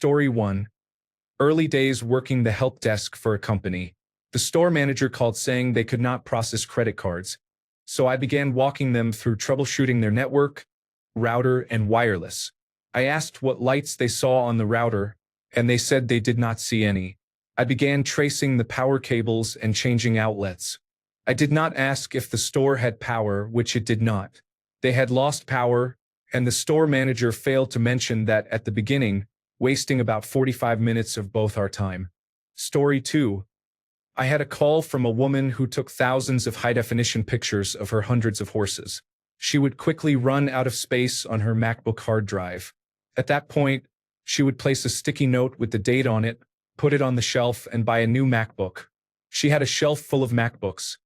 Story 1. Early days working the help desk for a company. The store manager called saying they could not process credit cards, so I began walking them through troubleshooting their network, router, and wireless. I asked what lights they saw on the router, and they said they did not see any. I began tracing the power cables and changing outlets. I did not ask if the store had power, which it did not. They had lost power, and the store manager failed to mention that at the beginning, wasting about 45 minutes of both our time. Story 2. I had a call from a woman who took thousands of high-definition pictures of her hundreds of horses. She would quickly run out of space on her MacBook hard drive. At that point, she would place a sticky note with the date on it, put it on the shelf, and buy a new MacBook. She had a shelf full of MacBooks,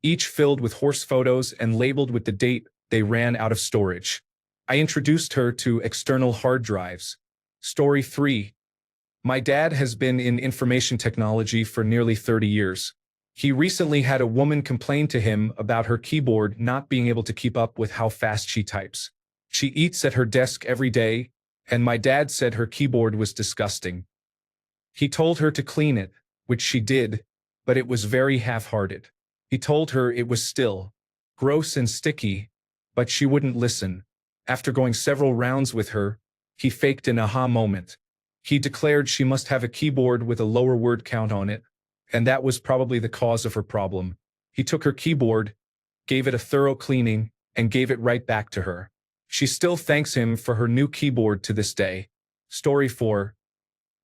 each filled with horse photos and labeled with the date they ran out of storage. I introduced her to external hard drives. Story 3. My dad has been in information technology for nearly 30 years. He recently had a woman complain to him about her keyboard not being able to keep up with how fast she types. She eats at her desk every day, and my dad said her keyboard was disgusting. He told her to clean it, which she did, but it was very half-hearted. He told her it was still gross and sticky, but she wouldn't listen. After going several rounds with her, he faked an aha moment. He declared she must have a keyboard with a lower word count on it, and that was probably the cause of her problem. He took her keyboard, gave it a thorough cleaning, and gave it right back to her. She still thanks him for her new keyboard to this day. Story 4.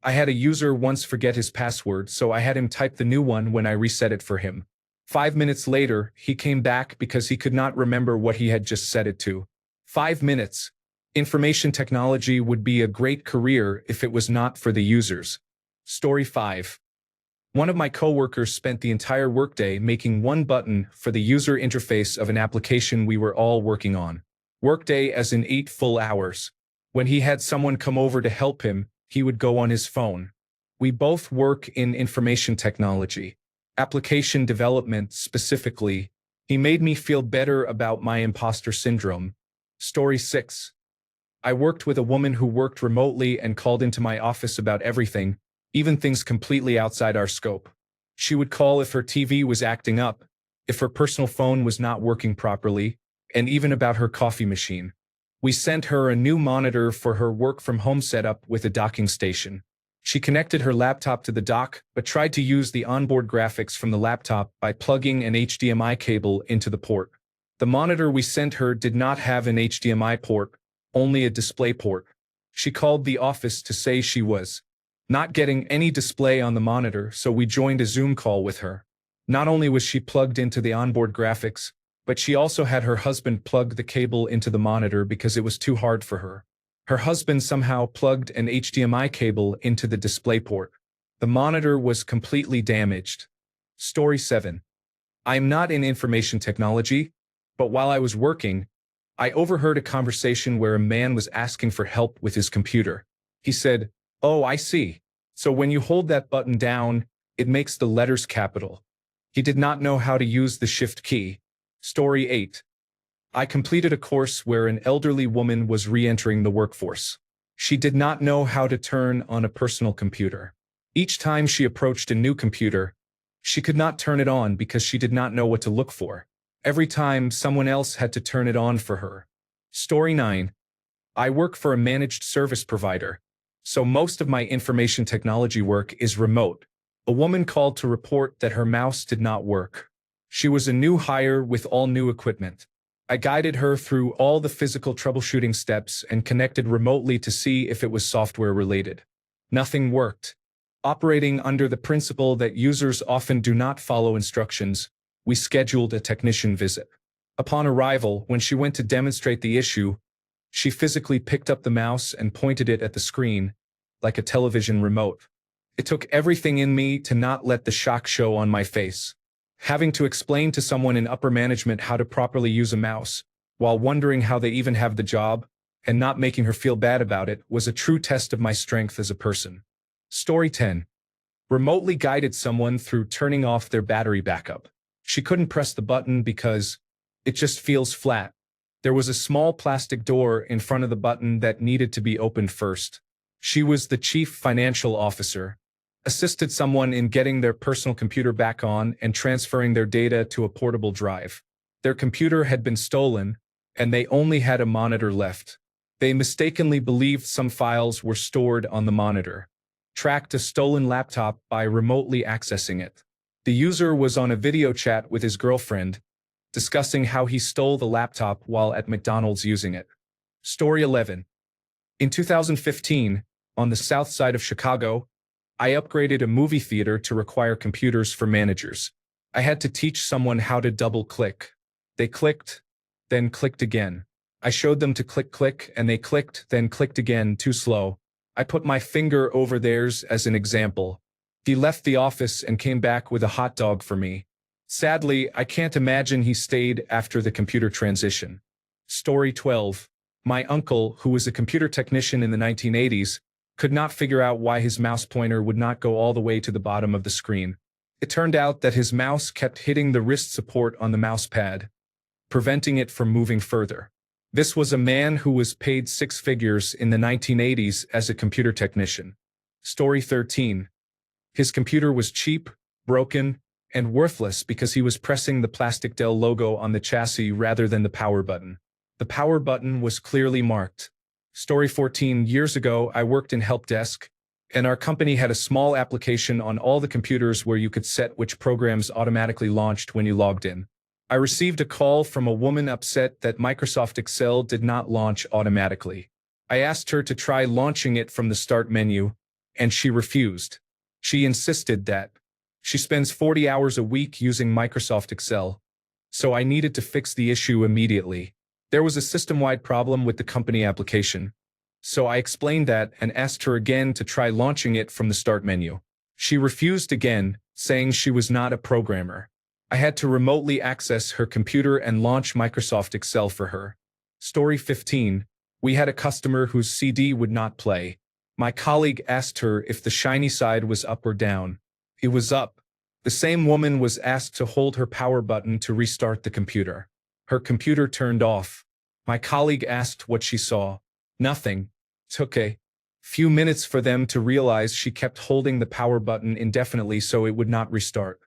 I had a user once forget his password, so I had him type the new one when I reset it for him. 5 minutes later, he came back because he could not remember what he had just set it to. 5 minutes. Information technology would be a great career if it was not for the users. Story 5. One of my coworkers spent the entire workday making one button for the user interface of an application we were all working on. Workday as in 8 full hours. When he had someone come over to help him, he would go on his phone. We both work in information technology. Application development specifically. He made me feel better about my imposter syndrome. Story 6. I worked with a woman who worked remotely and called into my office about everything, even things completely outside our scope. She would call if her TV was acting up, if her personal phone was not working properly, and even about her coffee machine. We sent her a new monitor for her work-from-home setup with a docking station. She connected her laptop to the dock, but tried to use the onboard graphics from the laptop by plugging an HDMI cable into the port. The monitor we sent her did not have an HDMI port, only a display port. She called the office to say she was not getting any display on the monitor, so we joined a Zoom call with her. Not only was she plugged into the onboard graphics, but she also had her husband plug the cable into the monitor because it was too hard for her. Her husband somehow plugged an HDMI cable into the display port. The monitor was completely damaged. Story 7. I am not in information technology, but while I was working, I overheard a conversation where a man was asking for help with his computer. He said, "Oh, I see. So when you hold that button down, it makes the letters capital." He did not know how to use the shift key. Story 8. I completed a course where an elderly woman was re-entering the workforce. She did not know how to turn on a personal computer. Each time she approached a new computer, she could not turn it on because she did not know what to look for. Every time, someone else had to turn it on for her. Story 9. I work for a managed service provider, so most of my information technology work is remote. A woman called to report that her mouse did not work. She was a new hire with all new equipment. I guided her through all the physical troubleshooting steps and connected remotely to see if it was software related. Nothing worked. Operating under the principle that users often do not follow instructions, we scheduled a technician visit. Upon arrival, when she went to demonstrate the issue, she physically picked up the mouse and pointed it at the screen, like a television remote. It took everything in me to not let the shock show on my face. Having to explain to someone in upper management how to properly use a mouse, while wondering how they even have the job, and not making her feel bad about it, was a true test of my strength as a person. Story 10. Remotely guided someone through turning off their battery backup. She couldn't press the button because it just feels flat. There was a small plastic door in front of the button that needed to be opened first. She was the chief financial officer, assisted someone in getting their personal computer back on and transferring their data to a portable drive. Their computer had been stolen, and they only had a monitor left. They mistakenly believed some files were stored on the monitor, tracked a stolen laptop by remotely accessing it. The user was on a video chat with his girlfriend, discussing how he stole the laptop while at McDonald's using it. Story 11. In 2015, on the south side of Chicago, I upgraded a movie theater to require computers for managers. I had to teach someone how to double-click. They clicked, then clicked again. I showed them to click, and they clicked, then clicked again, too slow. I put my finger over theirs as an example. He left the office and came back with a hot dog for me. Sadly, I can't imagine he stayed after the computer transition. Story 12. My uncle, who was a computer technician in the 1980s, could not figure out why his mouse pointer would not go all the way to the bottom of the screen. It turned out that his mouse kept hitting the wrist support on the mouse pad, preventing it from moving further. This was a man who was paid six figures in the 1980s as a computer technician. Story 13. His computer was cheap, broken, and worthless because he was pressing the plastic Dell logo on the chassis rather than the power button. The power button was clearly marked. Story 14. Years ago, I worked in help desk, and our company had a small application on all the computers where you could set which programs automatically launched when you logged in. I received a call from a woman upset that Microsoft Excel did not launch automatically. I asked her to try launching it from the start menu, and she refused. She insisted that she spends 40 hours a week using Microsoft Excel, so I needed to fix the issue immediately. There was a system-wide problem with the company application, so I explained that and asked her again to try launching it from the start menu. She refused again, saying she was not a programmer. I had to remotely access her computer and launch Microsoft Excel for her. Story 15. We had a customer whose CD would not play. My colleague asked her if the shiny side was up or down. It was up. The same woman was asked to hold her power button to restart the computer. Her computer turned off. My colleague asked what she saw. Nothing. Took a few minutes for them to realize she kept holding the power button indefinitely so it would not restart.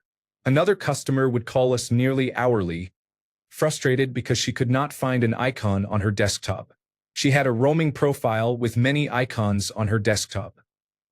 Another customer would call us nearly hourly, frustrated because she could not find an icon on her desktop. She had a roaming profile with many icons on her desktop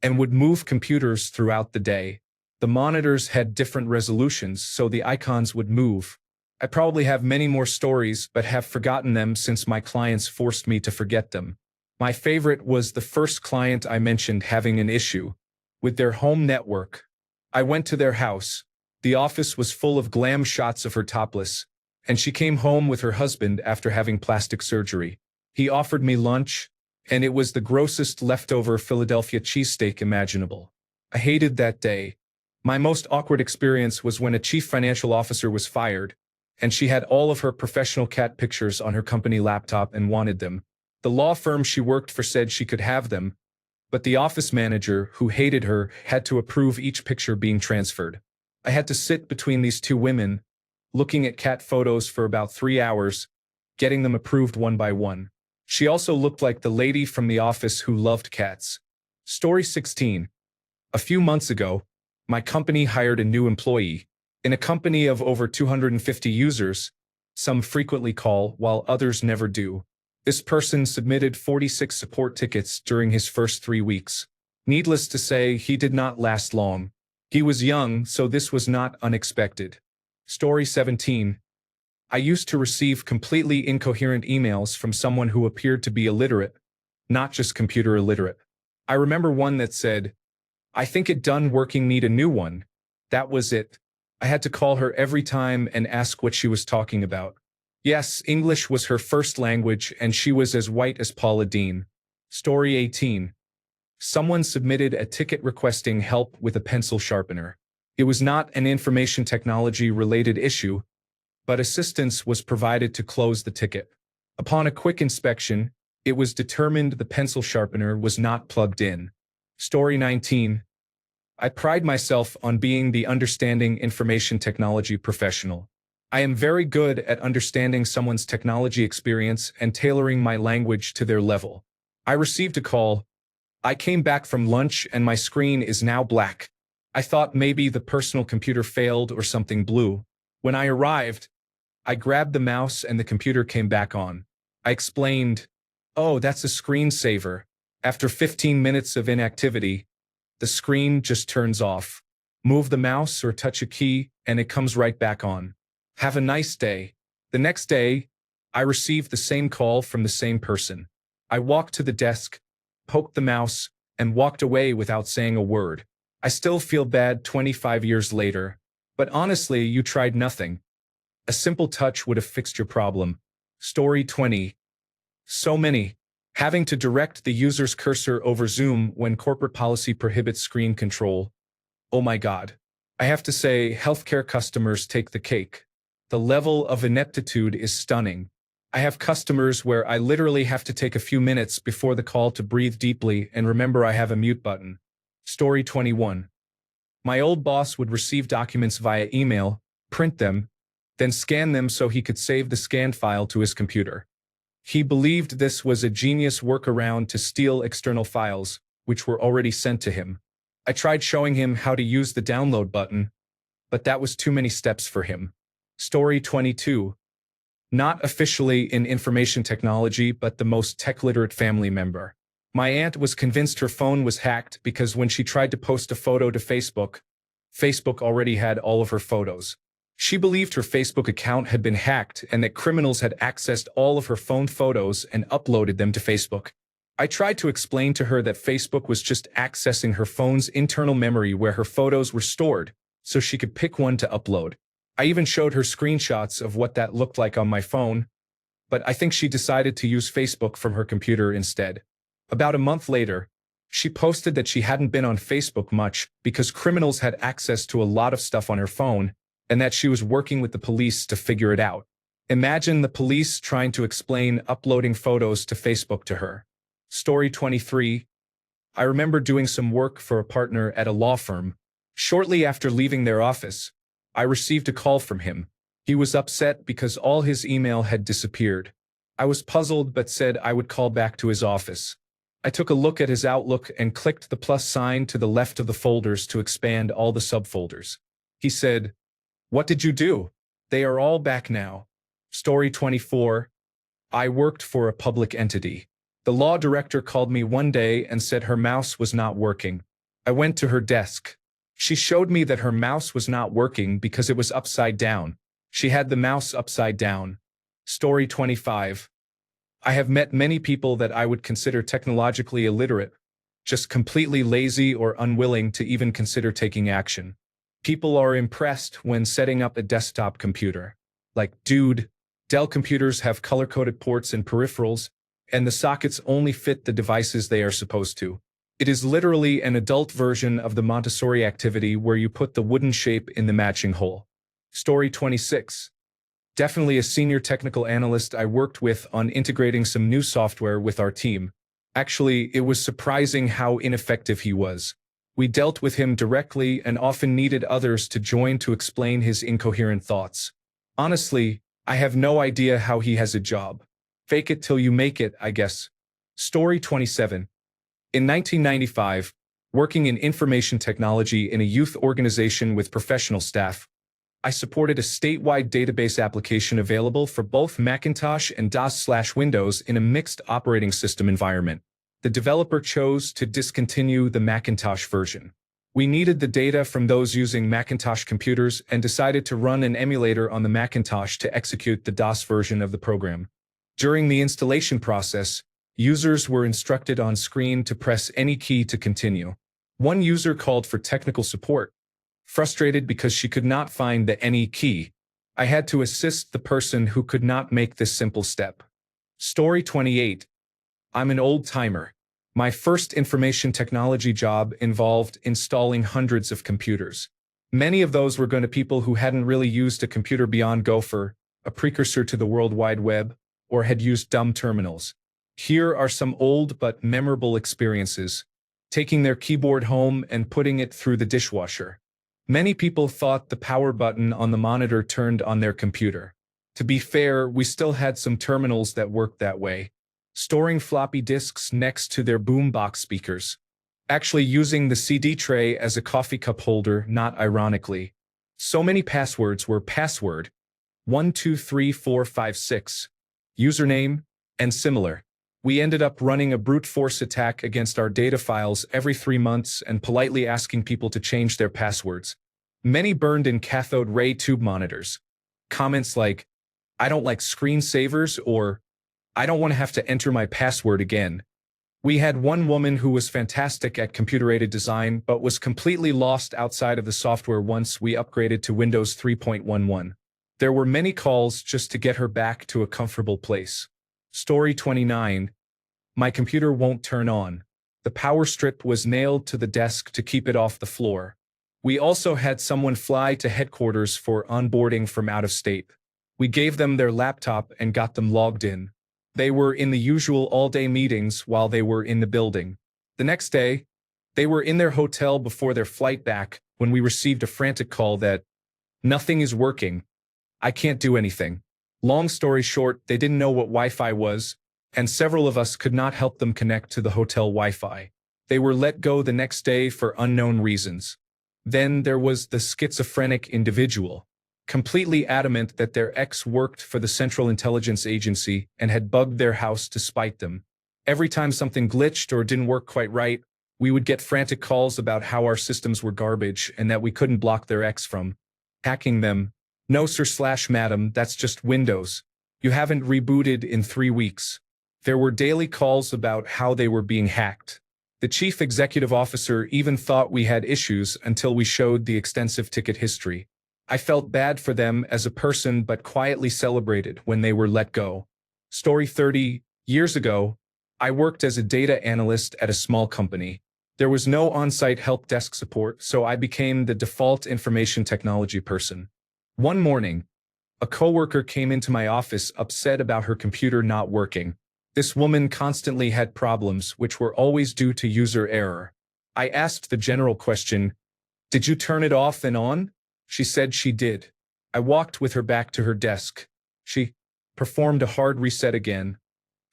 and would move computers throughout the day. The monitors had different resolutions, so the icons would move. I probably have many more stories, but have forgotten them since my clients forced me to forget them. My favorite was the first client I mentioned having an issue with their home network. I went to their house. The office was full of glam shots of her topless, and she came home with her husband after having plastic surgery. He offered me lunch, and it was the grossest leftover Philadelphia cheesesteak imaginable. I hated that day. My most awkward experience was when a chief financial officer was fired, and she had all of her professional cat pictures on her company laptop and wanted them. The law firm she worked for said she could have them, but the office manager, who hated her, had to approve each picture being transferred. I had to sit between these two women, looking at cat photos for about 3 hours, getting them approved one by one. She also looked like the lady from The Office who loved cats. Story 16. A few months ago, my company hired a new employee. In a company of over 250 users, some frequently call while others never do. This person submitted 46 support tickets during his first 3 weeks. Needless to say, he did not last long. He was young, so this was not unexpected. Story 17. I used to receive completely incoherent emails from someone who appeared to be illiterate, not just computer illiterate. I remember one that said, "I think it done working, need a new one." That was it. I had to call her every time and ask what she was talking about. Yes, English was her first language, and she was as white as Paula Deen. Story 18. Someone submitted a ticket requesting help with a pencil sharpener. It was not an information technology-related issue, but assistance was provided to close the ticket. Upon a quick inspection, it was determined the pencil sharpener was not plugged in. Story 19. I pride myself on being the understanding information technology professional. I am very good at understanding someone's technology experience and tailoring my language to their level. I received a call. I came back from lunch and my screen is now black. I thought maybe the personal computer failed or something blew. When I arrived, I grabbed the mouse and the computer came back on. I explained, "Oh, that's a screensaver. After 15 minutes of inactivity, the screen just turns off. Move the mouse or touch a key and it comes right back on. Have a nice day." The next day, I received the same call from the same person. I walked to the desk, poked the mouse, and walked away without saying a word. I still feel bad 25 years later, but honestly, you tried nothing. A simple touch would have fixed your problem. Story 20. So many. Having to direct the user's cursor over Zoom when corporate policy prohibits screen control. Oh my God. I have to say, healthcare customers take the cake. The level of ineptitude is stunning. I have customers where I literally have to take a few minutes before the call to breathe deeply and remember I have a mute button. Story 21. My old boss would receive documents via email, print them, then scan them so he could save the scanned file to his computer. He believed this was a genius workaround to steal external files, which were already sent to him. I tried showing him how to use the download button, but that was too many steps for him. Story 22. Not officially in information technology, but the most tech-literate family member. My aunt was convinced her phone was hacked because when she tried to post a photo to Facebook, Facebook already had all of her photos. She believed her Facebook account had been hacked and that criminals had accessed all of her phone photos and uploaded them to Facebook. I tried to explain to her that Facebook was just accessing her phone's internal memory where her photos were stored, so she could pick one to upload. I even showed her screenshots of what that looked like on my phone, but I think she decided to use Facebook from her computer instead. About a month later, she posted that she hadn't been on Facebook much because criminals had access to a lot of stuff on her phone, and that she was working with the police to figure it out. Imagine the police trying to explain uploading photos to Facebook to her. Story 23. I remember doing some work for a partner at a law firm. Shortly after leaving their office, I received a call from him. He was upset because all his email had disappeared. I was puzzled but said I would call back to his office. I took a look at his Outlook and clicked the plus sign to the left of the folders to expand all the subfolders. He said, "What did you do? They are all back now." Story 24. I worked for a public entity. The law director called me one day and said her mouse was not working. I went to her desk. She showed me that her mouse was not working because it was upside down. She had the mouse upside down. Story 25. I have met many people that I would consider technologically illiterate, just completely lazy or unwilling to even consider taking action. People are impressed when setting up a desktop computer. Like, dude, Dell computers have color-coded ports and peripherals, and the sockets only fit the devices they are supposed to. It is literally an adult version of the Montessori activity where you put the wooden shape in the matching hole. Story 26. Definitely a senior technical analyst I worked with on integrating some new software with our team. Actually, it was surprising how ineffective he was. We dealt with him directly and often needed others to join to explain his incoherent thoughts. Honestly, I have no idea how he has a job. Fake it till you make it, I guess. Story 27. In 1995, working in information technology in a youth organization with professional staff, I supported a statewide database application available for both Macintosh and DOS/Windows in a mixed operating system environment. The developer chose to discontinue the Macintosh version. We needed the data from those using Macintosh computers and decided to run an emulator on the Macintosh to execute the DOS version of the program. During the installation process, users were instructed on screen to press any key to continue. One user called for technical support. Frustrated because she could not find the any key, I had to assist the person who could not make this simple step. Story 28. I'm an old-timer. My first information technology job involved installing hundreds of computers. Many of those were going to people who hadn't really used a computer beyond Gopher, a precursor to the World Wide Web, or had used dumb terminals. Here are some old but memorable experiences. Taking their keyboard home and putting it through the dishwasher. Many people thought the power button on the monitor turned on their computer. To be fair, we still had some terminals that worked that way. storing floppy disks next to their boombox speakers, actually using the CD tray as a coffee cup holder, not ironically. So many passwords were password 123456, username, and similar. We ended up running a brute force attack against our data files every 3 months and politely asking people to change their passwords. Many burned in cathode ray tube monitors. Comments like, "I don't like screensavers," or "I don't want to have to enter my password again." We had one woman who was fantastic at computer-aided design but was completely lost outside of the software once we upgraded to Windows 3.11. There were many calls just to get her back to a comfortable place. Story 29. My computer won't turn on. The power strip was nailed to the desk to keep it off the floor. We also had someone fly to headquarters for onboarding from out of state. We gave them their laptop and got them logged in. They were in the usual all-day meetings while they were in the building. The next day, they were in their hotel before their flight back when we received a frantic call that, "Nothing is working. I can't do anything." Long story short, they didn't know what Wi-Fi was, and several of us could not help them connect to the hotel Wi-Fi. They were let go the next day for unknown reasons. Then there was the schizophrenic individual, completely adamant that their ex worked for the Central Intelligence Agency and had bugged their house to spite them. Every time something glitched or didn't work quite right, we would get frantic calls about how our systems were garbage and that we couldn't block their ex from hacking them. "No sir/madam, that's just Windows. You haven't rebooted in 3 weeks." There were daily calls about how they were being hacked. The chief executive officer even thought we had issues until we showed the extensive ticket history. I felt bad for them as a person but quietly celebrated when they were let go. Story 30. Years ago, I worked as a data analyst at a small company. There was no on-site help desk support, so I became the default information technology person. One morning, a coworker came into my office upset about her computer not working. This woman constantly had problems which were always due to user error. I asked the general question, "Did you turn it off and on?" She said she did. I walked with her back to her desk. She performed a hard reset again,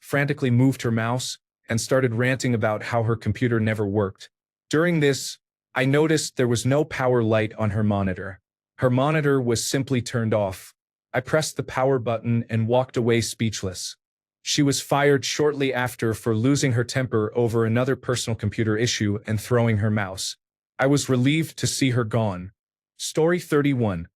frantically moved her mouse, and started ranting about how her computer never worked. During this, I noticed there was no power light on her monitor. Her monitor was simply turned off. I pressed the power button and walked away speechless. She was fired shortly after for losing her temper over another personal computer issue and throwing her mouse. I was relieved to see her gone. Story 31.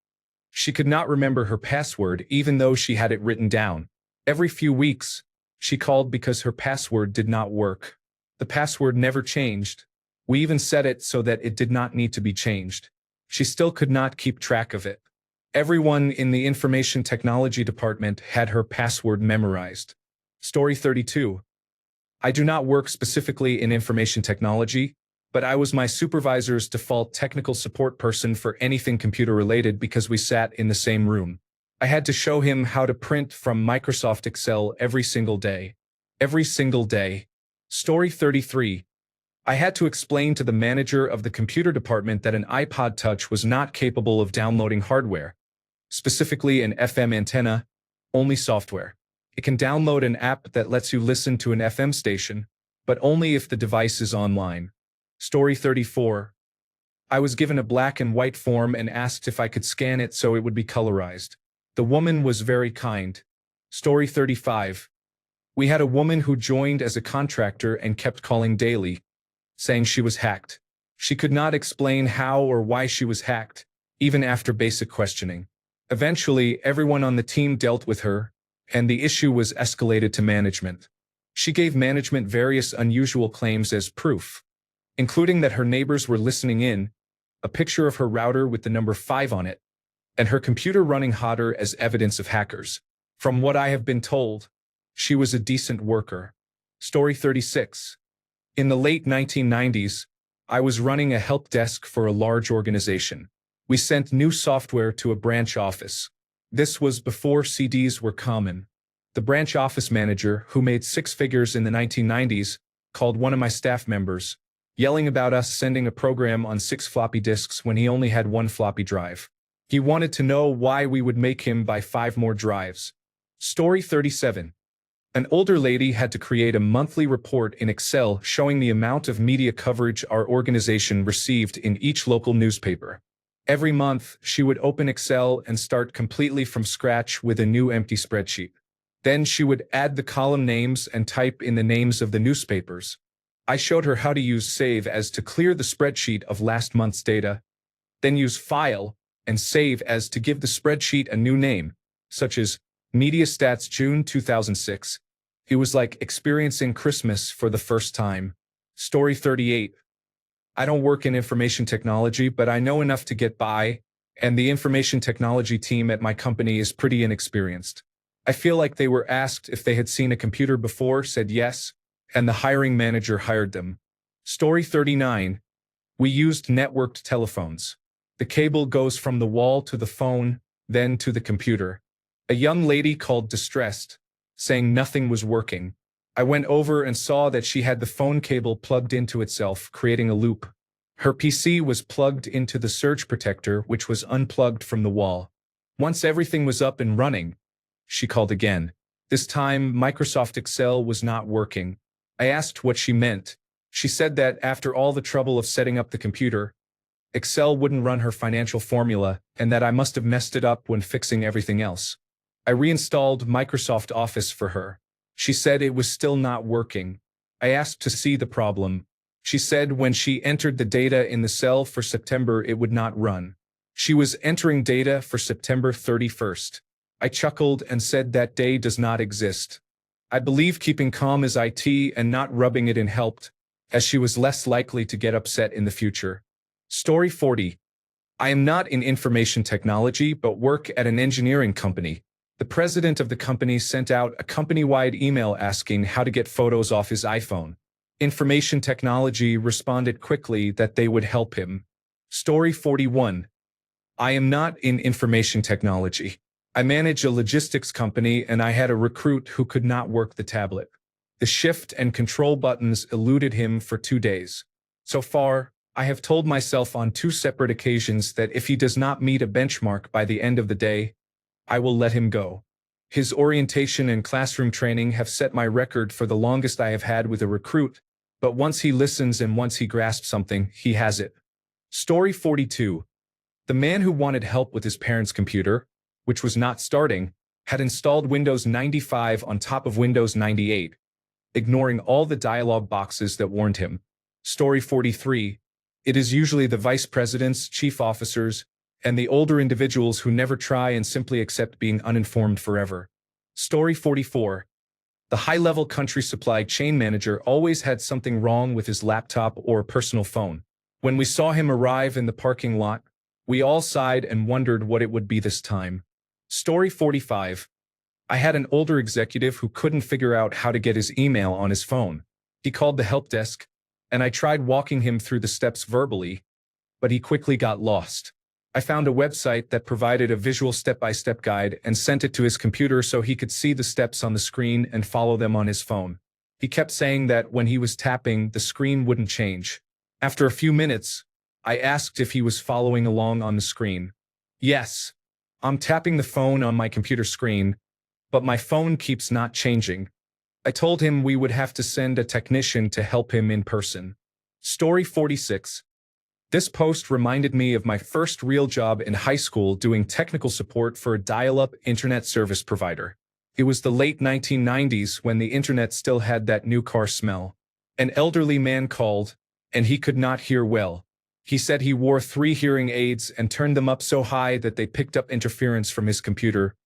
She could not remember her password even though she had it written down. Every few weeks, she called because her password did not work. The password never changed. We even set it so that it did not need to be changed. She still could not keep track of it. Everyone in the information technology department had her password memorized. Story 32. I do not work specifically in information technology, but I was my supervisor's default technical support person for anything computer-related because we sat in the same room. I had to show him how to print from Microsoft Excel every single day. Every single day. Story 33. I had to explain to the manager of the computer department that an iPod Touch was not capable of downloading hardware, specifically an FM antenna, only software. It can download an app that lets you listen to an FM station, but only if the device is online. Story 34. I was given a black and white form and asked if I could scan it so it would be colorized. The woman was very kind. Story 35. We had a woman who joined as a contractor and kept calling daily, saying she was hacked. She could not explain how or why she was hacked, even after basic questioning. Eventually, everyone on the team dealt with her, and the issue was escalated to management. She gave management various unusual claims as proof, including that her neighbors were listening in, a picture of her router with the number 5 on it, and her computer running hotter as evidence of hackers. From what I have been told, she was a decent worker. Story 36. In the late 1990s, I was running a help desk for a large organization. We sent new software to a branch office. This was before CDs were common. The branch office manager, who made 6 figures in the 1990s, called one of my staff members, yelling about us sending a program on 6 floppy disks when he only had 1 floppy drive. He wanted to know why we would make him buy 5 more drives. Story 37. An older lady had to create a monthly report in Excel showing the amount of media coverage our organization received in each local newspaper. Every month, she would open Excel and start completely from scratch with a new empty spreadsheet. Then she would add the column names and type in the names of the newspapers. I showed her how to use Save As to clear the spreadsheet of last month's data, then use File and Save As to give the spreadsheet a new name, such as Media Stats June 2006. It was like experiencing Christmas for the first time. Story 38. I don't work in information technology, but I know enough to get by, and the information technology team at my company is pretty inexperienced. I feel like they were asked if they had seen a computer before, said yes, and the hiring manager hired them. Story 39. We used networked telephones. The cable goes from the wall to the phone, then to the computer. A young lady called distressed, saying nothing was working. I went over and saw that she had the phone cable plugged into itself, creating a loop. Her PC was plugged into the surge protector, which was unplugged from the wall. Once everything was up and running, she called again. This time, Microsoft Excel was not working. I asked what she meant. She said that after all the trouble of setting up the computer, Excel wouldn't run her financial formula, and that I must have messed it up when fixing everything else. I reinstalled Microsoft Office for her. She said it was still not working. I asked to see the problem. She said when she entered the data in the cell for September, it would not run. She was entering data for September 31st. I chuckled and said that day does not exist. I believe keeping calm is IT and not rubbing it in helped, as she was less likely to get upset in the future. Story 40. I am not in information technology but work at an engineering company. The president of the company sent out a company-wide email asking how to get photos off his iPhone. Information technology responded quickly that they would help him. Story 41. I am not in information technology. I manage a logistics company and I had a recruit who could not work the tablet. The shift and control buttons eluded him for 2 days. So far, I have told myself on 2 separate occasions that if he does not meet a benchmark by the end of the day, I will let him go. His orientation and classroom training have set my record for the longest I have had with a recruit, but once he listens and once he grasps something, he has it. Story 42. The man who wanted help with his parents' computer, which was not starting, had installed Windows 95 on top of Windows 98, ignoring all the dialog boxes that warned him. Story 43. It is usually the vice presidents, chief officers, and the older individuals who never try and simply accept being uninformed forever. Story 44. The high-level country supply chain manager always had something wrong with his laptop or personal phone. When we saw him arrive in the parking lot, we all sighed and wondered what it would be this time. Story 45. I had an older executive who couldn't figure out how to get his email on his phone. He called the help desk, and I tried walking him through the steps verbally, but he quickly got lost. I found a website that provided a visual step-by-step guide and sent it to his computer so he could see the steps on the screen and follow them on his phone. He kept saying that when he was tapping, the screen wouldn't change. After a few minutes, I asked if he was following along on the screen. Yes, I'm tapping the phone on my computer screen, but my phone keeps not changing. I told him we would have to send a technician to help him in person. Story 46. This post reminded me of my first real job in high school doing technical support for a dial-up internet service provider. It was the late 1990s when the internet still had that new car smell. An elderly man called, and he could not hear well. He said he wore 3 hearing aids and turned them up so high that they picked up interference from his computer,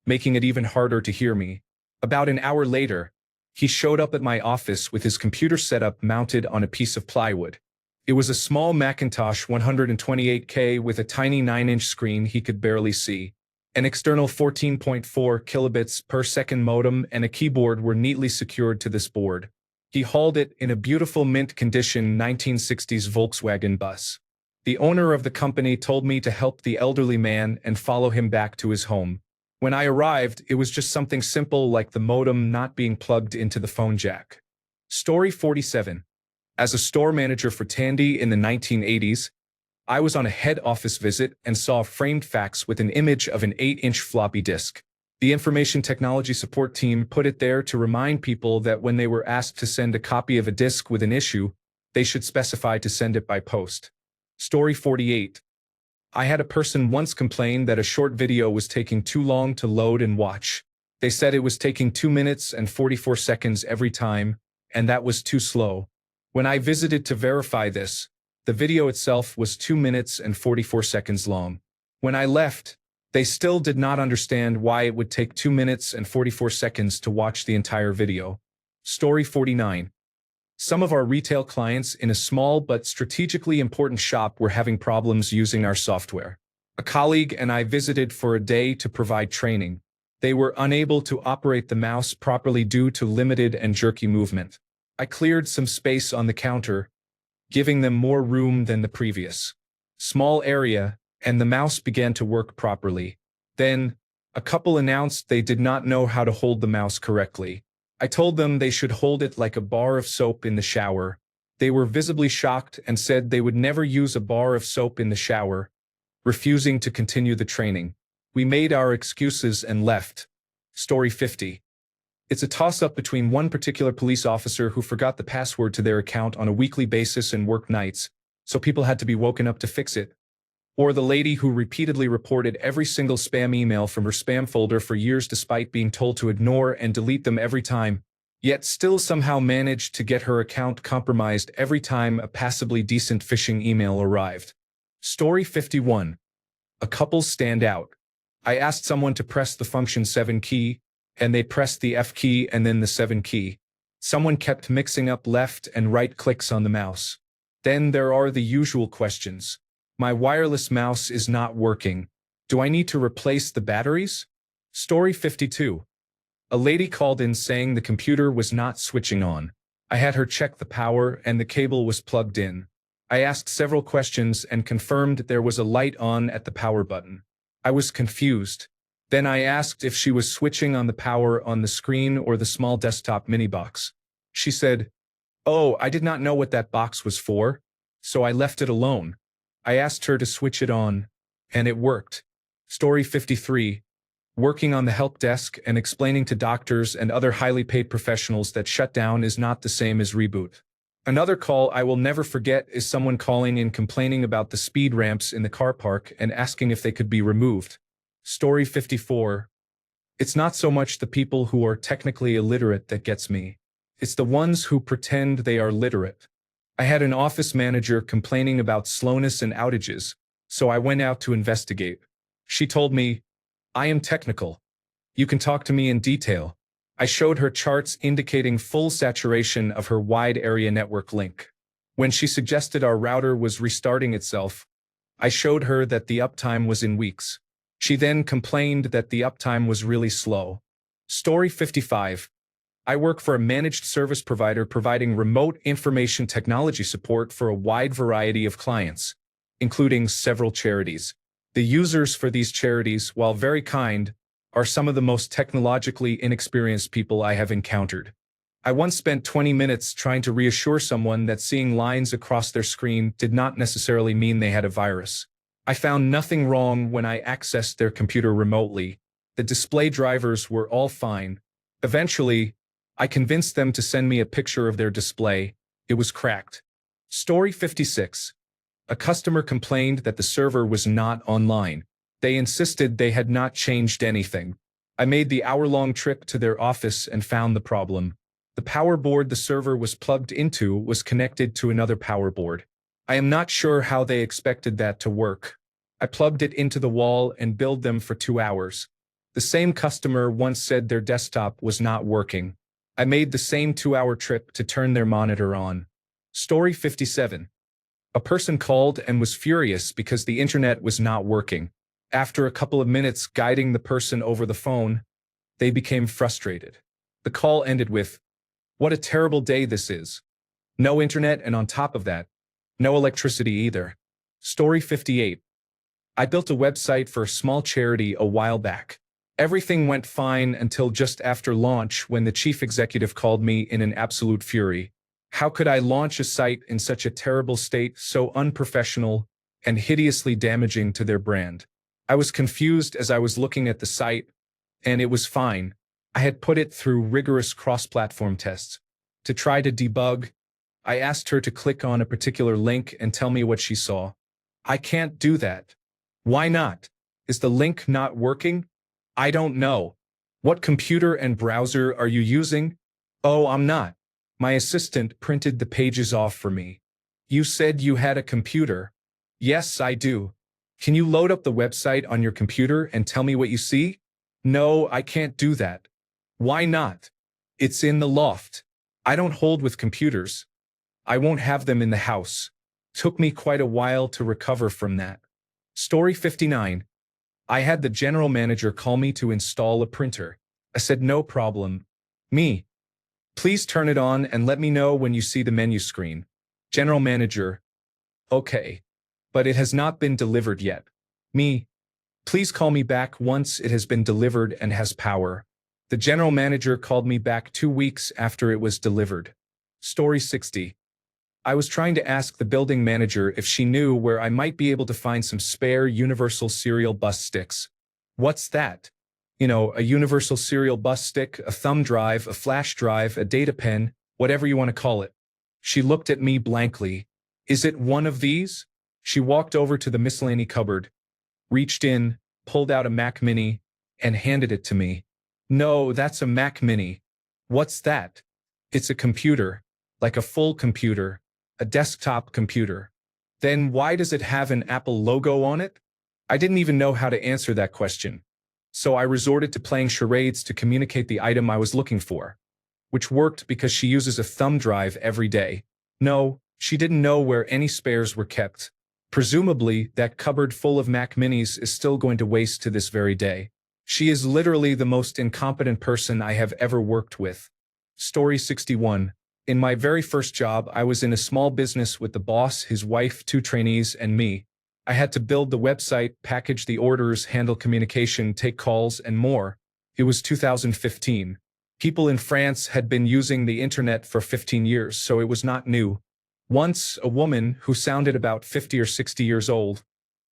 making it even harder to hear me. About an hour later, he showed up at my office with his computer setup mounted on a piece of plywood. It was a small Macintosh 128K with a tiny 9-inch screen he could barely see. An external 14.4 kilobits per second modem and a keyboard were neatly secured to this board. He hauled it in a beautiful mint condition 1960s Volkswagen bus. The owner of the company told me to help the elderly man and follow him back to his home. When I arrived, it was just something simple like the modem not being plugged into the phone jack. Story 47. As a store manager for Tandy in the 1980s, I was on a head office visit and saw a framed fax with an image of an 8-inch floppy disk. The information technology support team put it there to remind people that when they were asked to send a copy of a disk with an issue, they should specify to send it by post. Story 48. I had a person once complain that a short video was taking too long to load and watch. They said it was taking 2 minutes and 44 seconds every time, and that was too slow. When I visited to verify this, the video itself was 2 minutes and 44 seconds long. When I left, they still did not understand why it would take 2 minutes and 44 seconds to watch the entire video. Story 49. Some of our retail clients in a small but strategically important shop were having problems using our software. A colleague and I visited for a day to provide training. They were unable to operate the mouse properly due to limited and jerky movement. I cleared some space on the counter, giving them more room than the previous small area, and the mouse began to work properly. Then, a couple announced they did not know how to hold the mouse correctly. I told them they should hold it like a bar of soap in the shower. They were visibly shocked and said they would never use a bar of soap in the shower, refusing to continue the training. We made our excuses and left. Story 50. It's a toss-up between one particular police officer who forgot the password to their account on a weekly basis and worked nights, so people had to be woken up to fix it, or the lady who repeatedly reported every single spam email from her spam folder for years despite being told to ignore and delete them every time, yet still somehow managed to get her account compromised every time a passably decent phishing email arrived. Story 51. A couple stand out. I asked someone to press the function 7 key, and they pressed the F key and then the 7 key. Someone kept mixing up left and right clicks on the mouse. Then there are the usual questions. My wireless mouse is not working. Do I need to replace the batteries? Story 52. A lady called in saying the computer was not switching on. I had her check the power and the cable was plugged in. I asked several questions and confirmed there was a light on at the power button. I was confused. Then I asked if she was switching on the power on the screen or the small desktop mini box. She said, "Oh, I did not know what that box was for, so I left it alone." I asked her to switch it on, and it worked. Story 53. Working on the help desk and explaining to doctors and other highly paid professionals that shutdown is not the same as reboot. Another call I will never forget is someone calling in complaining about the speed ramps in the car park and asking if they could be removed. Story 54. It's not so much the people who are technically illiterate that gets me. It's the ones who pretend they are literate. I had an office manager complaining about slowness and outages, so I went out to investigate. She told me, "I am technical. You can talk to me in detail." I showed her charts indicating full saturation of her wide area network link. When she suggested our router was restarting itself, I showed her that the uptime was in weeks. She then complained that the uptime was really slow. Story 55. I work for a managed service provider providing remote information technology support for a wide variety of clients, including several charities. The users for these charities, while very kind, are some of the most technologically inexperienced people I have encountered. I once spent 20 minutes trying to reassure someone that seeing lines across their screen did not necessarily mean they had a virus. I found nothing wrong when I accessed their computer remotely. The display drivers were all fine. Eventually, I convinced them to send me a picture of their display. It was cracked. Story 56. A customer complained that the server was not online. They insisted they had not changed anything. I made the hour-long trip to their office and found the problem. The power board the server was plugged into was connected to another power board. I am not sure how they expected that to work. I plugged it into the wall and billed them for 2 hours. The same customer once said their desktop was not working. I made the same 2-hour trip to turn their monitor on. Story 57. A person called and was furious because the internet was not working. After a couple of minutes guiding the person over the phone, they became frustrated. The call ended with, "What a terrible day this is. No internet, and on top of that, no electricity either." Story 58. I built a website for a small charity a while back. Everything went fine until just after launch when the chief executive called me in an absolute fury. How could I launch a site in such a terrible state, so unprofessional and hideously damaging to their brand? I was confused as I was looking at the site, and it was fine. I had put it through rigorous cross-platform tests. To try to debug, I asked her to click on a particular link and tell me what she saw. I can't do that. Why not? Is the link not working? I don't know. What computer and browser are you using? Oh, I'm not. My assistant printed the pages off for me. You said you had a computer. Yes, I do. Can you load up the website on your computer and tell me what you see? No, I can't do that. Why not? It's in the loft. I don't hold with computers. I won't have them in the house. Took me quite a while to recover from that. Story 59. I had the general manager call me to install a printer. I said no problem. Me. Please turn it on and let me know when you see the menu screen. General manager. Okay. But it has not been delivered yet. Me. Please call me back once it has been delivered and has power. The general manager called me back 2 weeks after it was delivered. Story 60. I was trying to ask the building manager if she knew where I might be able to find some spare universal serial bus sticks. What's that? You know, a universal serial bus stick, a thumb drive, a flash drive, a data pen, whatever you want to call it. She looked at me blankly. Is it one of these? She walked over to the miscellany cupboard, reached in, pulled out a Mac Mini, and handed it to me. No, that's a Mac Mini. What's that? It's a computer, like a full computer, a desktop computer. Then why does it have an Apple logo on it? I didn't even know how to answer that question. So I resorted to playing charades to communicate the item I was looking for, which worked because she uses a thumb drive every day. No, she didn't know where any spares were kept. Presumably, that cupboard full of Mac Minis is still going to waste to this very day. She is literally the most incompetent person I have ever worked with. Story 61. In my very first job, I was in a small business with the boss, his wife, 2 trainees, and me. I had to build the website, package the orders, handle communication, take calls, and more. It was 2015. People in France had been using the internet for 15 years, so it was not new. Once, a woman, who sounded about 50 or 60 years old,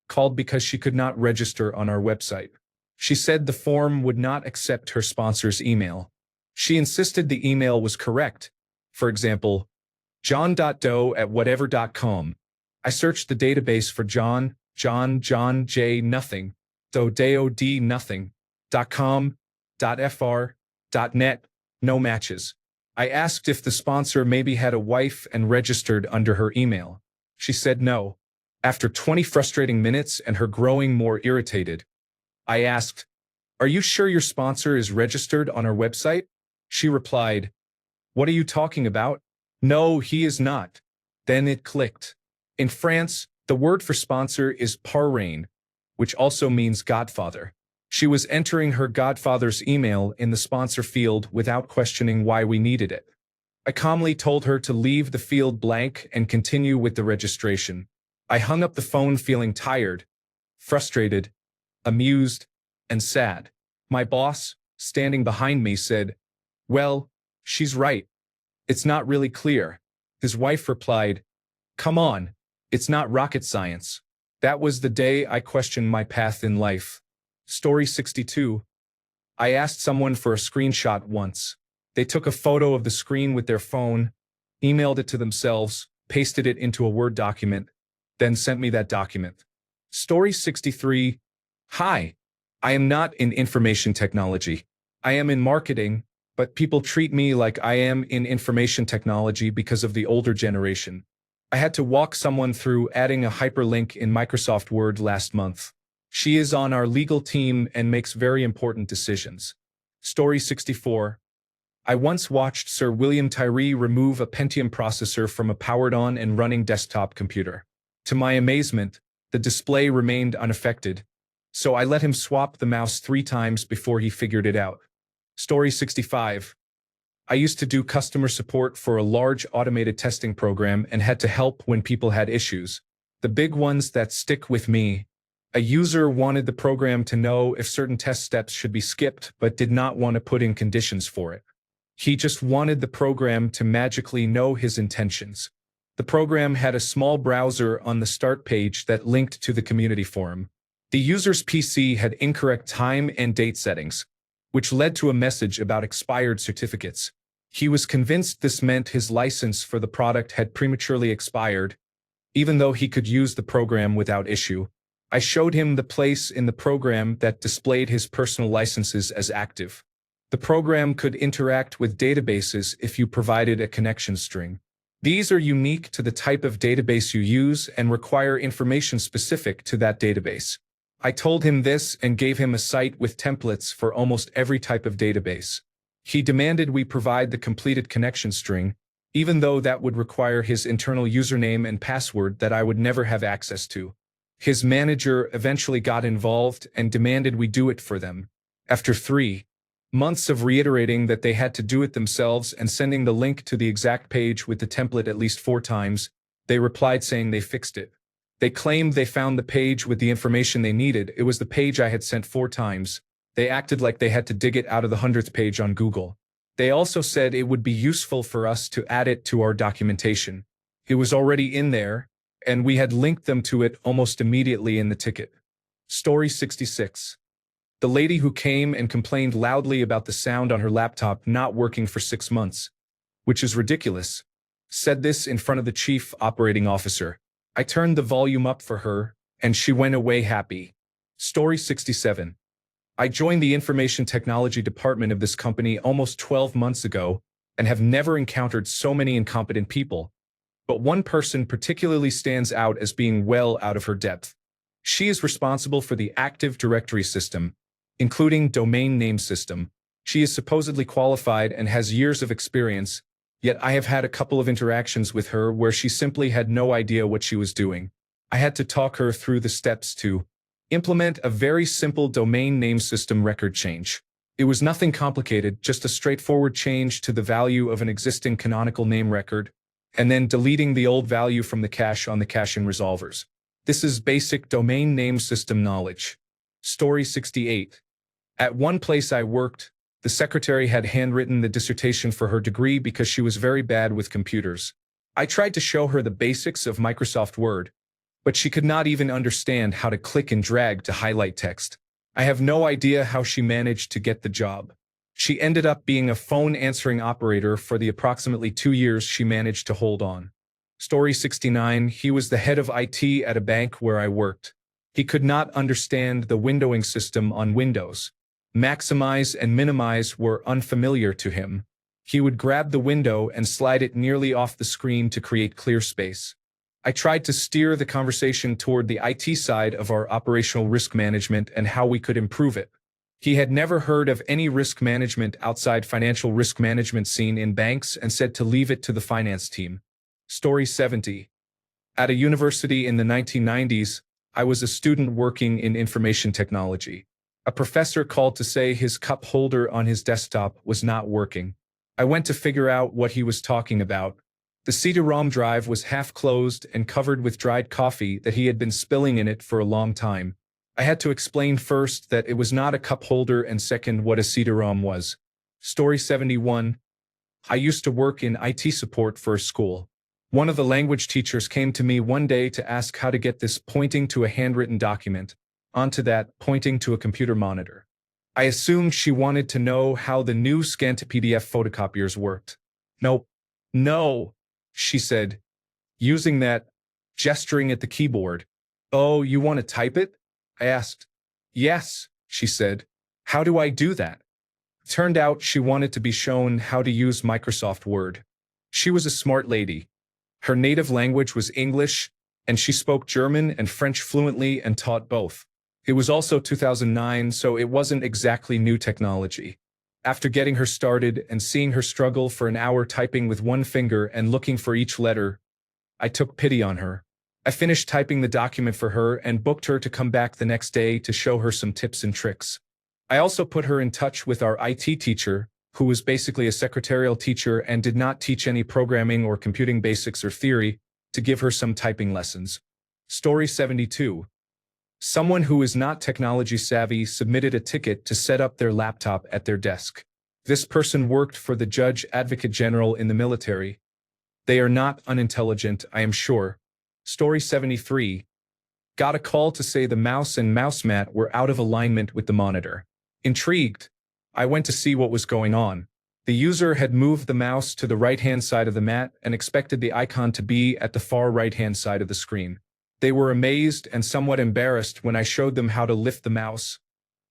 called because she could not register on our website. She said the form would not accept her sponsor's email. She insisted the email was correct. For example, john.doe@whatever.com. I searched the database for John J nothing, Dodeo nothing, .com, .fr, .net, no matches. I asked if the sponsor maybe had a wife and registered under her email. She said no. After 20 frustrating minutes and her growing more irritated, I asked, "Are you sure your sponsor is registered on our website?" She replied, "What are you talking about? No, he is not." Then it clicked. In France, the word for sponsor is parrain, which also means godfather. She was entering her godfather's email in the sponsor field without questioning why we needed it. I calmly told her to leave the field blank and continue with the registration. I hung up the phone feeling tired, frustrated, amused, and sad. My boss, standing behind me, said, "Well, she's right. It's not really clear." His wife replied, "Come on, it's not rocket science." That was the day I questioned my path in life. Story 62. I asked someone for a screenshot once. They took a photo of the screen with their phone, emailed it to themselves, pasted it into a Word document, then sent me that document. Story 63. Hi. I am not in information technology. I am in marketing, but people treat me like I am in information technology because of the older generation. I had to walk someone through adding a hyperlink in Microsoft Word last month. She is on our legal team and makes very important decisions. Story 64. I once watched Sir William Tyree remove a Pentium processor from a powered-on and running desktop computer. To my amazement, the display remained unaffected, so I let him swap the mouse 3 times before he figured it out. Story 65. I used to do customer support for a large automated testing program and had to help when people had issues. The big ones that stick with me. A user wanted the program to know if certain test steps should be skipped but did not want to put in conditions for it. He just wanted the program to magically know his intentions. The program had a small browser on the start page that linked to the community forum. The user's PC had incorrect time and date settings. which led to a message about expired certificates. He was convinced this meant his license for the product had prematurely expired, even though he could use the program without issue. I showed him the place in the program that displayed his personal licenses as active. The program could interact with databases if you provided a connection string. These are unique to the type of database you use and require information specific to that database. I told him this and gave him a site with templates for almost every type of database. He demanded we provide the completed connection string, even though that would require his internal username and password that I would never have access to. His manager eventually got involved and demanded we do it for them. After 3 months of reiterating that they had to do it themselves and sending the link to the exact page with the template at least 4 times, they replied saying they fixed it. They claimed they found the page with the information they needed. It was the page I had sent 4 times. They acted like they had to dig it out of the 100th page on Google. They also said it would be useful for us to add it to our documentation. It was already in there, and we had linked them to it almost immediately in the ticket. Story 66. The lady who came and complained loudly about the sound on her laptop not working for 6 months, which is ridiculous, said this in front of the chief operating officer. I turned the volume up for her, and she went away happy. Story 67. I joined the information technology department of this company almost 12 months ago and have never encountered so many incompetent people. But one person particularly stands out as being well out of her depth. She is responsible for the Active Directory system, including domain name system. She is supposedly qualified and has years of experience, yet I have had a couple of interactions with her where she simply had no idea what she was doing. I had to talk her through the steps to implement a very simple domain name system record change. It was nothing complicated, just a straightforward change to the value of an existing canonical name record, and then deleting the old value from the cache on the caching resolvers. This is basic domain name system knowledge. Story 68. At one place I worked, the secretary had handwritten the dissertation for her degree because she was very bad with computers. I tried to show her the basics of Microsoft Word, but she could not even understand how to click and drag to highlight text. I have no idea how she managed to get the job. She ended up being a phone answering operator for the approximately 2 years she managed to hold on. Story 69. He was the head of IT at a bank where I worked. He could not understand the windowing system on Windows. Maximize and minimize were unfamiliar to him. He would grab the window and slide it nearly off the screen to create clear space. I tried to steer the conversation toward the IT side of our operational risk management and how we could improve it. He had never heard of any risk management outside financial risk management seen in banks and said to leave it to the finance team. Story 70. At a university in the 1990s, I was a student working in information technology. A professor called to say his cup holder on his desktop was not working. I went to figure out what he was talking about. The CD-ROM drive was half closed and covered with dried coffee that he had been spilling in it for a long time. I had to explain first that it was not a cup holder and second what a CD-ROM was. Story 71. I used to work in IT support for a school. One of the language teachers came to me one day to ask how to get this pointing to a handwritten document onto that pointing to a computer monitor. I assumed she wanted to know how the new scan-to-PDF photocopiers worked. Nope. No, she said, using that, gesturing at the keyboard. Oh, you want to type it? I asked. Yes, she said. How do I do that? Turned out she wanted to be shown how to use Microsoft Word. She was a smart lady. Her native language was English, and she spoke German and French fluently and taught both. It was also 2009, so it wasn't exactly new technology. After getting her started and seeing her struggle for an hour typing with one finger and looking for each letter, I took pity on her. I finished typing the document for her and booked her to come back the next day to show her some tips and tricks. I also put her in touch with our IT teacher, who was basically a secretarial teacher and did not teach any programming or computing basics or theory, to give her some typing lessons. Story 72. Someone who is not technology savvy submitted a ticket to set up their laptop at their desk. This person worked for the Judge Advocate General in the military. They are not unintelligent, I am sure. Story 73. Got a call to say the mouse and mouse mat were out of alignment with the monitor. Intrigued, I went to see what was going on. The user had moved the mouse to the right-hand side of the mat and expected the icon to be at the far right-hand side of the screen. They were amazed and somewhat embarrassed when I showed them how to lift the mouse,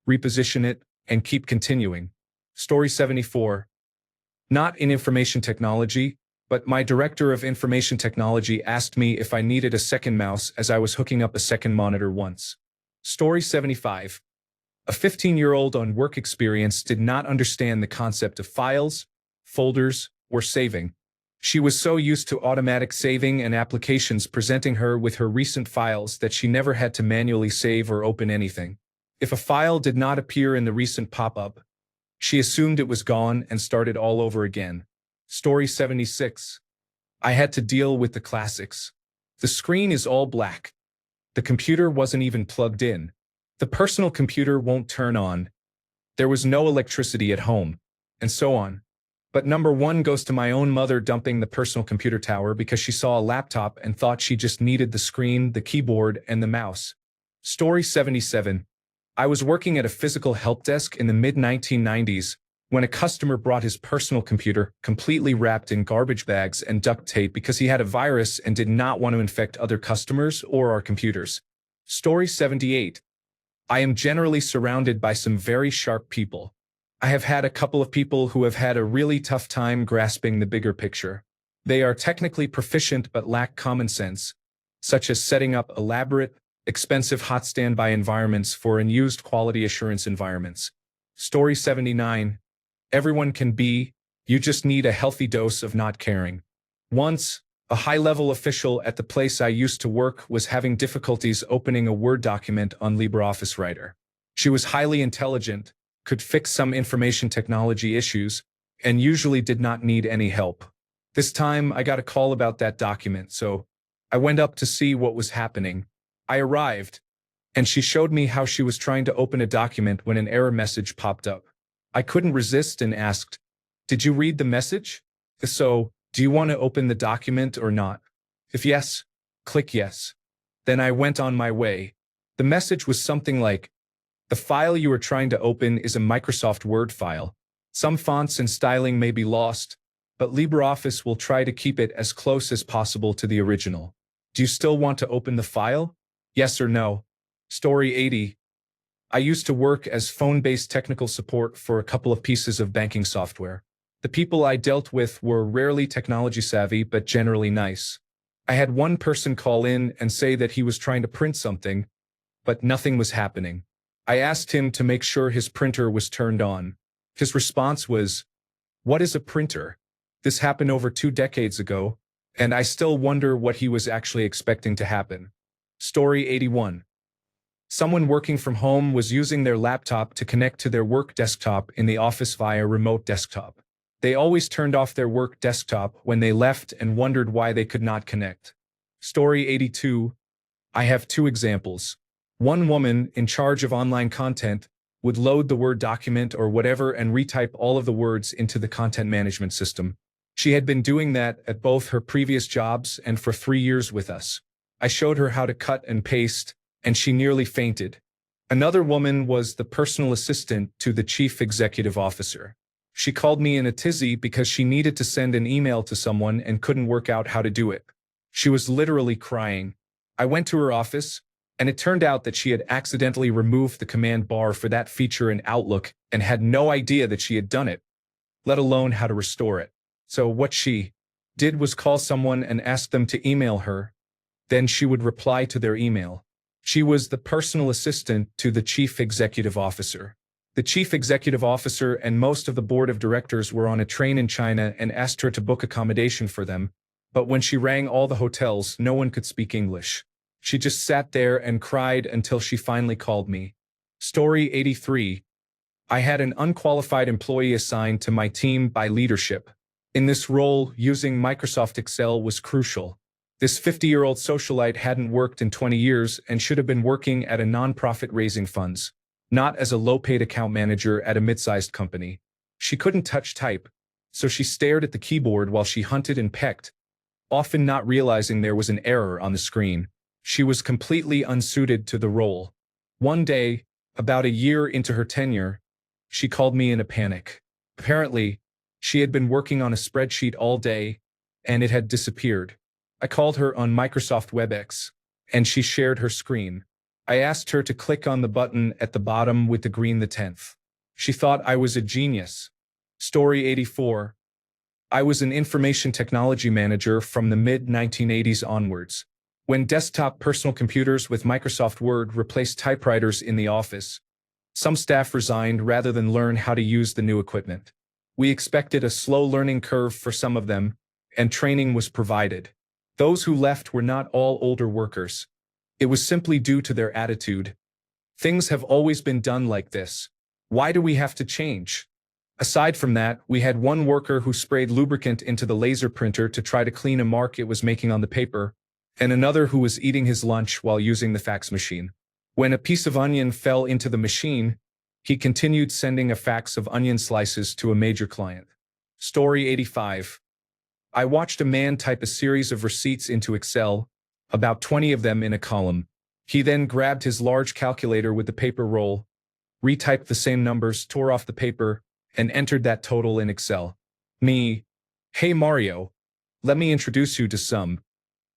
reposition it, and keep continuing. Story 74. Not in information technology, but my director of information technology asked me if I needed a second mouse as I was hooking up a second monitor once. Story 75. A 15-year-old on work experience did not understand the concept of files, folders, or saving. She was so used to automatic saving and applications presenting her with her recent files that she never had to manually save or open anything. If a file did not appear in the recent pop-up, she assumed it was gone and started all over again. Story 76. I had to deal with the classics. The screen is all black. The computer wasn't even plugged in. The personal computer won't turn on. There was no electricity at home, and so on. But number one goes to my own mother dumping the personal computer tower because she saw a laptop and thought she just needed the screen, the keyboard, and the mouse. Story 77. I was working at a physical help desk in the mid-1990s when a customer brought his personal computer completely wrapped in garbage bags and duct tape because he had a virus and did not want to infect other customers or our computers. Story 78. I am generally surrounded by some very sharp people. I have had a couple of people who have had a really tough time grasping the bigger picture. They are technically proficient but lack common sense, such as setting up elaborate, expensive hot standby environments for unused quality assurance environments. Story 79. Everyone can be, you just need a healthy dose of not caring. Once, a high-level official at the place I used to work was having difficulties opening a Word document on LibreOffice Writer. She was highly intelligent, could fix some information technology issues, and usually did not need any help. This time, I got a call about that document, so I went up to see what was happening. I arrived, and she showed me how she was trying to open a document when an error message popped up. I couldn't resist and asked, "Did you read the message? If so, do you want to open the document or not? If yes, click yes." Then I went on my way. The message was something like, "The file you are trying to open is a Microsoft Word file. Some fonts and styling may be lost, but LibreOffice will try to keep it as close as possible to the original. Do you still want to open the file? Yes or no?" Story 80. I used to work as phone-based technical support for a couple of pieces of banking software. The people I dealt with were rarely technology savvy but generally nice. I had one person call in and say that he was trying to print something, but nothing was happening. I asked him to make sure his printer was turned on. His response was, "What is a printer?" This happened over 2 decades ago, and I still wonder what he was actually expecting to happen. Story 81. Someone working from home was using their laptop to connect to their work desktop in the office via remote desktop. They always turned off their work desktop when they left and wondered why they could not connect. Story 82. I have 2 examples. One woman, in charge of online content, would load the Word document or whatever and retype all of the words into the content management system. She had been doing that at both her previous jobs and for 3 years with us. I showed her how to cut and paste, and she nearly fainted. Another woman was the personal assistant to the chief executive officer. She called me in a tizzy because she needed to send an email to someone and couldn't work out how to do it. She was literally crying. I went to her office, and it turned out that she had accidentally removed the command bar for that feature in Outlook and had no idea that she had done it, let alone how to restore it. So what she did was call someone and ask them to email her. Then she would reply to their email. She was the personal assistant to the chief executive officer. The chief executive officer and most of the board of directors were on a train in China and asked her to book accommodation for them, but when she rang all the hotels, no one could speak English. She just sat there and cried until she finally called me. Story 83. I had an unqualified employee assigned to my team by leadership. In this role, using Microsoft Excel was crucial. This 50-year-old socialite hadn't worked in 20 years and should have been working at a nonprofit raising funds, not as a low-paid account manager at a mid-sized company. She couldn't touch type, so she stared at the keyboard while she hunted and pecked, often not realizing there was an error on the screen. She was completely unsuited to the role. One day, about a year into her tenure, She called me in a panic. Apparently, she had been working on a spreadsheet all day, and it had disappeared. I called her on Microsoft WebEx, and she shared her screen. I asked her to click on the button at the bottom with the green the 10th. She thought I was a genius. Story 84. I was an information technology manager from the mid-1980s onwards, when desktop personal computers with Microsoft Word replaced typewriters in the office. Some staff resigned rather than learn how to use the new equipment. We expected a slow learning curve for some of them, and training was provided. Those who left were not all older workers. It was simply due to their attitude. Things have always been done like this. Why do we have to change? Aside from that, we had one worker who sprayed lubricant into the laser printer to try to clean a mark it was making on the paper, and another who was eating his lunch while using the fax machine. When a piece of onion fell into the machine, he continued sending a fax of onion slices to a major client. Story 85. I watched a man type a series of receipts into Excel, about 20 of them in a column. He then grabbed his large calculator with the paper roll, retyped the same numbers, tore off the paper, and entered that total in Excel. Me, hey Mario, let me introduce you to some.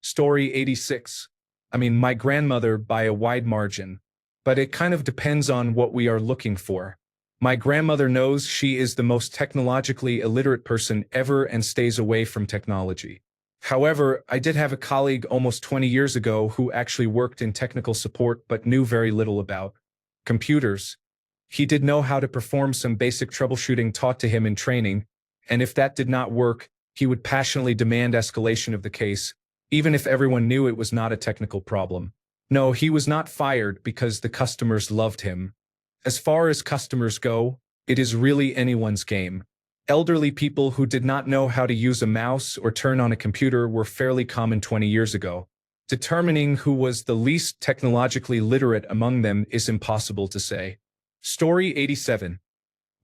Story 86. My grandmother by a wide margin. But it kind of depends on what we are looking for. My grandmother knows she is the most technologically illiterate person ever and stays away from technology. However, I did have a colleague almost 20 years ago who actually worked in technical support but knew very little about computers. He did know how to perform some basic troubleshooting taught to him in training, and if that did not work, he would passionately demand escalation of the case, even if everyone knew it was not a technical problem. No, he was not fired because the customers loved him. As far as customers go, it is really anyone's game. Elderly people who did not know how to use a mouse or turn on a computer were fairly common 20 years ago. Determining who was the least technologically literate among them is impossible to say. Story 87.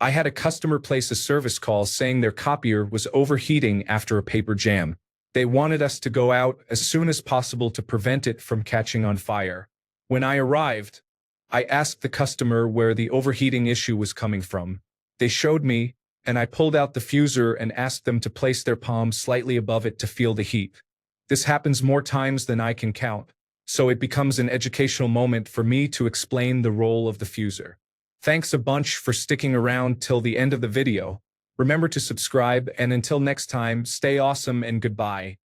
I had a customer place a service call saying their copier was overheating after a paper jam. They wanted us to go out as soon as possible to prevent it from catching on fire. When I arrived, I asked the customer where the overheating issue was coming from. They showed me, and I pulled out the fuser and asked them to place their palm slightly above it to feel the heat. This happens more times than I can count, so it becomes an educational moment for me to explain the role of the fuser. Thanks a bunch for sticking around till the end of the video. Remember to subscribe, and until next time, stay awesome and goodbye.